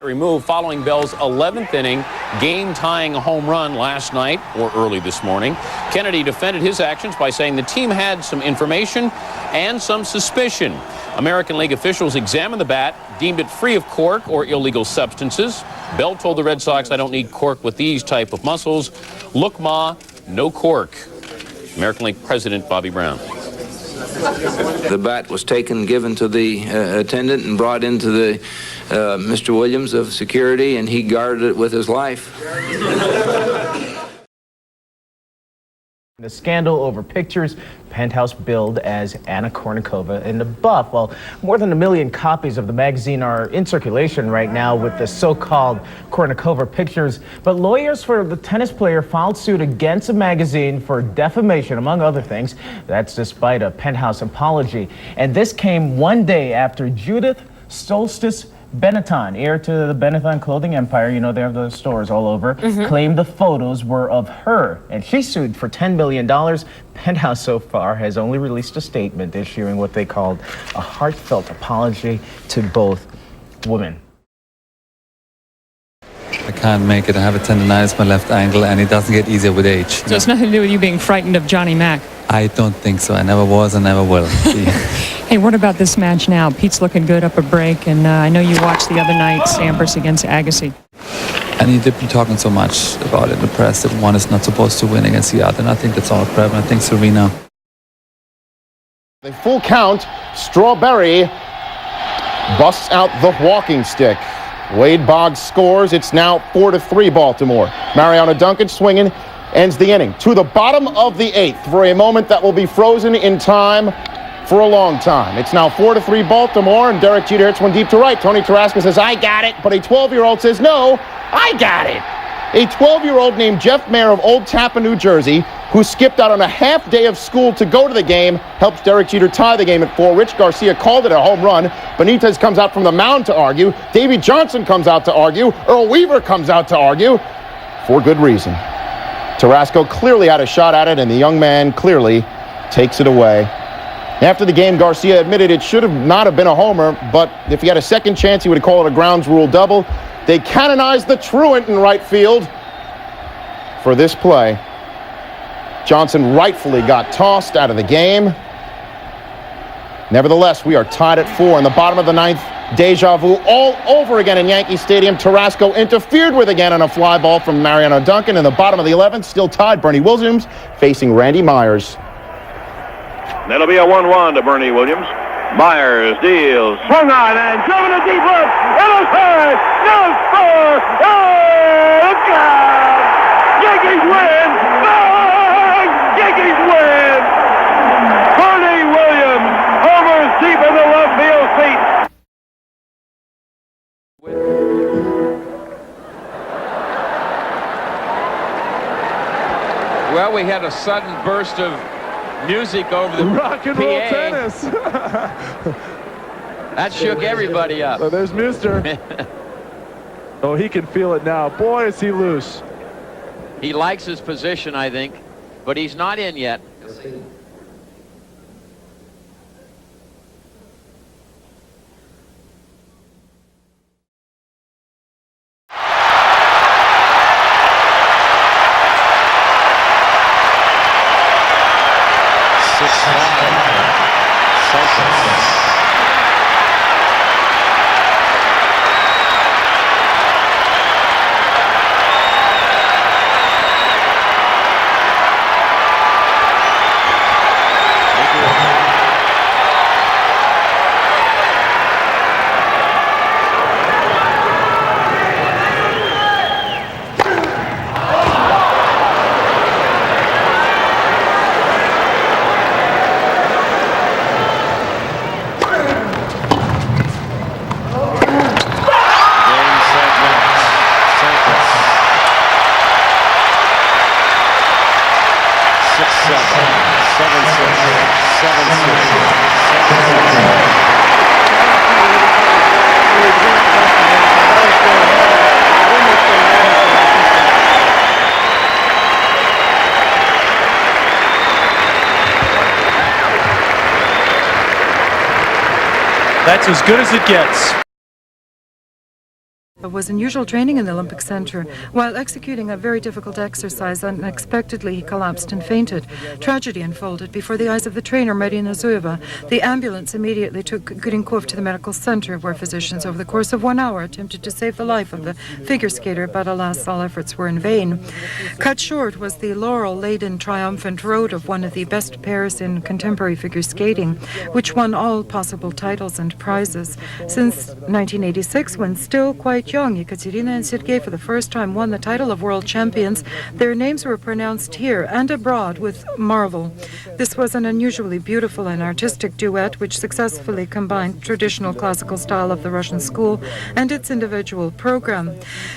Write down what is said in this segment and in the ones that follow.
Removed following Belle's 11th inning game-tying home run last night or early this morning. Kennedy defended his actions by saying the team had some information and some suspicion. American League officials examined the bat, deemed it free of cork or illegal substances. Belle told the Red Sox, "I don't need cork with these type of muscles. Look, Ma, no cork." American League President Bobby Brown. The bat was taken, given to the attendant, and brought into the Mr. Williams of security, and he guarded it with his life. The scandal over pictures, Penthouse billed as Anna Kournikova in the buff. Well, more than 1 million copies of the magazine are in circulation right now with the so-called Kournikova pictures. But lawyers for the tennis player filed suit against the magazine for defamation, among other things. That's despite a Penthouse apology. And this came one day after Judith Solstice Benetton, heir to the Benetton clothing empire, you know, they have the stores all over, claimed the photos were of her, and she sued for $10 million. Penthouse so far has only released a statement issuing what they called a heartfelt apology to both women. I can't make it. I have a tendonitis in my left ankle, and it doesn't get easier with age. So it's nothing to do with you being frightened of Johnny Mac? I don't think so. I never was and never will. Hey, what about this match now? Pete's looking good up a break, and I know you watched the other night, Sampras against Agassi. And you've been talking so much about it in the press that one is not supposed to win against the other, and I think that's all crap, and I think Serena. The full count, Strawberry busts out the walking stick. Wade Boggs scores. It's now 4-3 Baltimore. Mariana Duncan swinging ends the inning. To the bottom of the 8th for a moment that will be frozen in time for a long time. It's now 4-3 Baltimore, and Derek Jeter hits one deep to right. Tony Tarasco says, "I got it," but a 12-year-old says, "No, I got it." A 12-year-old named Jeff Mayer of Old Tappan, New Jersey, who skipped out on a half day of school to go to the game, helps Derek Jeter tie the game at 4. Rich Garcia called it a home run. Benitez comes out from the mound to argue. Davey Johnson comes out to argue. Earl Weaver comes out to argue, for good reason. Tarasco clearly had a shot at it, and the young man clearly takes it away. After the game, Garcia admitted it should have not have been a homer, but if he had a second chance, he would call it a grounds rule double. They canonized the truant in right field for this play. Johnson rightfully got tossed out of the game. Nevertheless, we are tied at 4 in the bottom of the 9th. Deja vu all over again in Yankee Stadium. Tarasco interfered with again on a fly ball from Mariano Duncan. In the bottom of the 11th, still tied, Bernie Williams facing Randy Myers. That'll be a 1-1 to Bernie Williams. Myers deals, swung on and driven to deep left. It'll hurt. No score. Oh, it's gone. Yankees win. Bang! Yankees win. Bernie Williams homers deep in the left field seat. Well, we had a sudden burst of music over the rock and roll PA. tennis. That shook everybody up. So there's Mister. Oh, he can feel it now. Boy, is he loose. He likes his position, I think, but he's not in yet. That's as good as it gets. Was unusual training in the Olympic Center. While executing a very difficult exercise, unexpectedly he collapsed and fainted. Tragedy unfolded before the eyes of the trainer, Marina Zueva. The ambulance immediately took Kournikova to the medical center, where physicians over the course of 1 hour attempted to save the life of the figure skater, but alas, all efforts were in vain. Cut short was the laurel-laden triumphant road of one of the best pairs in contemporary figure skating, which won all possible titles and prizes. Since 1986, when still quite young, Ekaterina and Sergei for the first time won the title of world champions. Their names were pronounced here and abroad with marvel. This was an unusually beautiful and artistic duet which successfully combined traditional classical style of the Russian school and its individual program.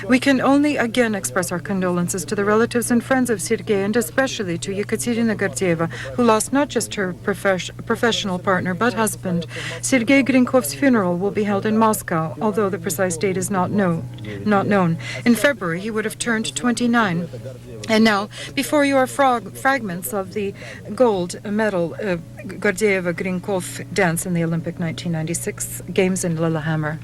We can only again express our condolences to the relatives and friends of Sergei, and especially to Ekaterina Gordeeva, who lost not just her professional partner but husband. Sergei Kournikov's funeral will be held in Moscow, although the precise date is not known. In February, he would have turned 29. And now, before you are fragments of the gold medal Gordeeva-Kournikov dance in the Olympic 1996 Games in Lillehammer.